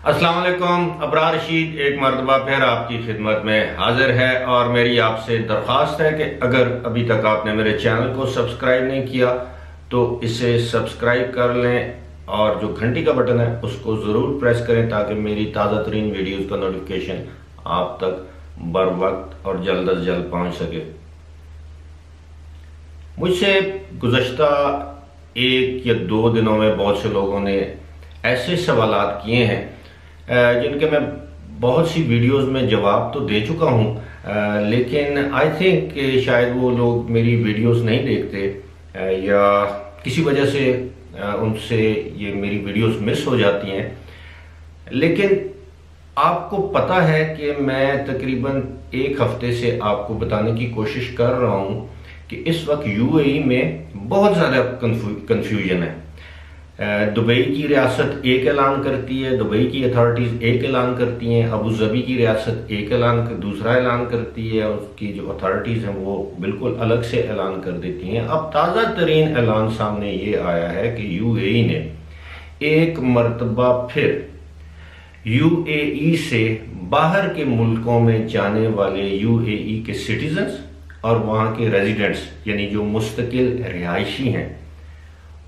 अस्सलाम वालेकुम। अबरार रशीद एक मरतबा फिर आपकी खिदमत में हाजिर है और मेरी आपसे दरख्वास्त है कि अगर अभी तक आपने मेरे चैनल को सब्सक्राइब नहीं किया तो इसे सब्सक्राइब कर लें और जो घंटी का बटन है उसको ज़रूर प्रेस करें ताकि मेरी ताज़ा तरीन वीडियोज़ का नोटिफिकेशन आप तक बर वक्त और जल्द अज जल्द पहुँच सके। मुझसे गुज़श्ता 1 या 2 दिनों में बहुत से लोगों ने ऐसे सवालात किए हैं जिनके मैं बहुत सी वीडियोस में जवाब तो दे चुका हूं, लेकिन आई थिंक कि शायद वो लोग मेरी वीडियोस नहीं देखते या किसी वजह से उनसे ये मेरी वीडियोस मिस हो जाती हैं। लेकिन आपको पता है कि मैं तकरीबन 1 हफ्ते से आपको बताने की कोशिश कर रहा हूं कि इस वक्त यूएई में बहुत ज़्यादा कंफ्यूजन है। दुबई की रियासत एक ऐलान करती है, दुबई की अथॉरिटीज़ एक ऐलान करती हैं, अबू धाबी की रियासत एक दूसरा ऐलान करती है, उसकी जो अथॉरिटीज़ हैं वो बिल्कुल अलग से ऐलान कर देती हैं। अब ताज़ा तरीन ऐलान सामने ये आया है कि यूएई ने एक मरतबा फिर यूएई से बाहर के मुल्कों में जाने वाले यूएई के सिटीजन्स और वहाँ के रेजिडेंट्स यानी जो मुस्तकिल रिहायशी हैं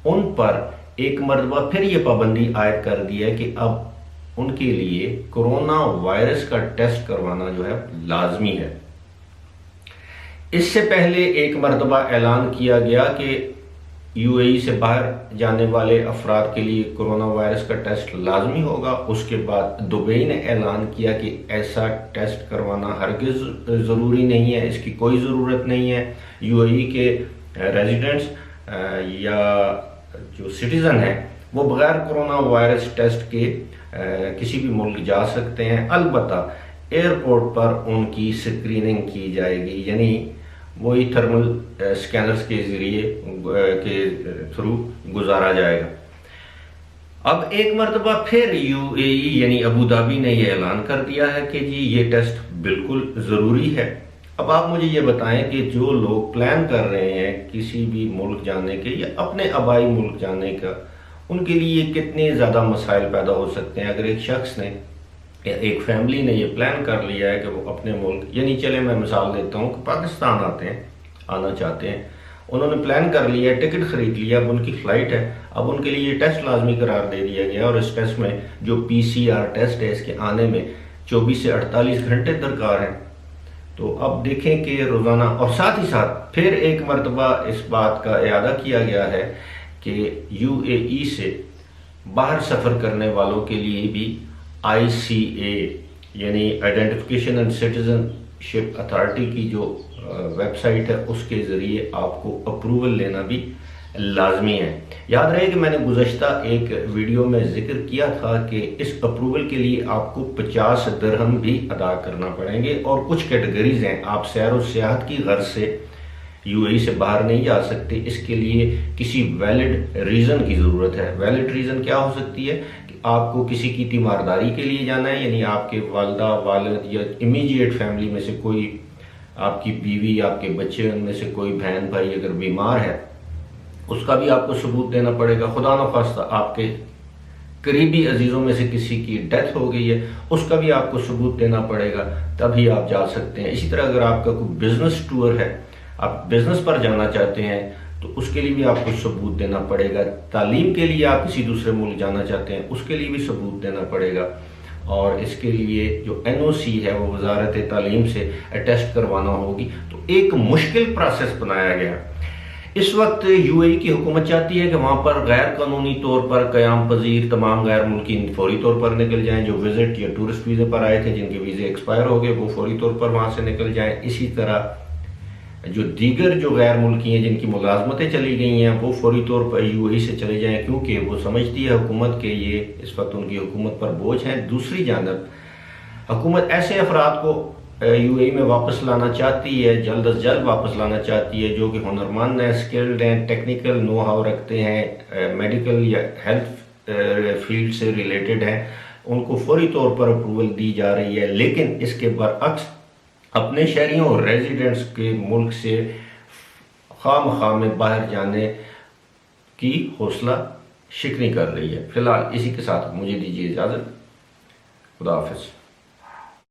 उन पर एक मरतबा फिर ये पाबंदी आयद कर दी है कि अब उनके लिए कोरोना वायरस का टेस्ट करवाना जो है लाजमी है। इससे पहले एक मरतबा ऐलान किया गया कि यूएई से बाहर जाने वाले अफराद के लिए कोरोना वायरस का टेस्ट लाजमी होगा। उसके बाद दुबई ने ऐलान किया कि ऐसा टेस्ट करवाना हरगिज़ ज़रूरी नहीं है, इसकी कोई ज़रूरत नहीं है। यूएई के रेजिडेंट्स या जो सिटीज़न है वो बगैर कोरोना वायरस टेस्ट के किसी भी मुल्क जा सकते हैं। अलबत्ता एयरपोर्ट पर उनकी स्क्रीनिंग की जाएगी, यानी वही थर्मल स्कैनर्स के ज़रिए के थ्रू गुजारा जाएगा। अब एक मरतबा फिर यूएई यानी अबू धाबी ने यह ऐलान कर दिया है कि जी ये टेस्ट बिल्कुल ज़रूरी है। अब आप मुझे ये बताएं कि जो लोग प्लान कर रहे हैं किसी भी मुल्क जाने के या अपने आबाई मुल्क जाने का, उनके लिए कितने ज़्यादा मसाइल पैदा हो सकते हैं। अगर एक शख्स ने या एक फैमिली ने ये प्लान कर लिया है कि वो अपने मुल्क, यानी चले मैं मिसाल देता हूँ कि पाकिस्तान आना चाहते हैं, उन्होंने प्लान कर लिया, टिकट खरीद लिया, अब उनकी फ़्लाइट है, अब उनके लिए टेस्ट लाजमी करार दे दिया गया और इस टेस्ट में जो पीसीआर टेस्ट है इसके आने में 24 से 48 घंटे दरकार हैं। तो अब देखें कि रोज़ाना, और साथ ही साथ फिर एक मरतबा इस बात का इयादा किया गया है कि यूएई से बाहर सफ़र करने वालों के लिए भी आईसीए यानी आइडेंटिफिकेशन एंड सिटीजनशिप अथॉरिटी की जो वेबसाइट है उसके ज़रिए आपको अप्रूवल लेना भी लाजमी है। याद रहे कि मैंने गुज़श्ता एक वीडियो में जिक्र किया था कि इस अप्रूवल के लिए आपको 50 दिरहम भी अदा करना पड़ेंगे और कुछ कैटेगरीज हैं। आप सैर और सियाहत की गर्ज से यूएई से बाहर नहीं जा सकते, इसके लिए किसी वैलिड रीज़न की ज़रूरत है। वैलिड रीज़न क्या हो सकती है कि आपको किसी की तीमारदारी के लिए जाना है, यानी आपके वालदा वालिद या इमीडिएट फैमिली में से कोई, आपकी बीवी, आपके बच्चे, उनमें से कोई बहन भाई अगर बीमार है उसका भी आपको सबूत देना पड़ेगा। खुदा न खास्ता आपके करीबी अजीज़ों में से किसी की डेथ हो गई है, उसका भी आपको सबूत देना पड़ेगा, तभी आप जा सकते हैं। इसी तरह अगर आपका कोई बिजनेस टूर है, आप बिजनेस पर जाना चाहते हैं तो उसके लिए भी आपको सबूत देना पड़ेगा। तालीम के लिए आप किसी दूसरे मुल्क जाना चाहते हैं उसके लिए भी सबूत देना पड़ेगा और इसके लिए जो एनओसी है वो वजारत तालीम से अटेस्ट करवाना होगी। तो एक मुश्किल प्रोसेस बनाया गया। इस वक्त यूएई की हुकूमत चाहती है कि वहाँ पर गैर कानूनी तौर पर क़याम पजीर तमाम गैर मुल्की फौरी तौर पर निकल जाएं। जो विजिट या टूरिस्ट वीज़े पर आए थे, जिनके वीज़े एक्सपायर हो गए, वो फौरी तौर पर वहाँ से निकल जाएं। इसी तरह जो दीगर जो गैर मुल्की हैं जिनकी मुलाजमतें चली गई हैं वो फौरी तौर पर यूएई से चले जाएँ, क्योंकि वो समझती है हुकूमत के ये इस वक्त उनकी हुकूमत पर बोझ हैं। दूसरी जानब हुकूमत ऐसे अफराद को यूएई में वापस लाना चाहती है, जल्द अज जल्द वापस लाना चाहती है, जो कि हुनरमंद हैं, स्किल्ड हैं, टेक्निकल नो हाउ रखते हैं, मेडिकल या हेल्थ फील्ड से रिलेटेड हैं, उनको फौरी तौर पर अप्रूवल दी जा रही है। लेकिन इसके बरअक्स अपने शहरियों और रेजिडेंट्स के मुल्क से खाम में बाहर जाने की हौसला शिकनी कर रही है। फिलहाल इसी के साथ मुझे दीजिए इजाज़त। खुदा हाफिज़।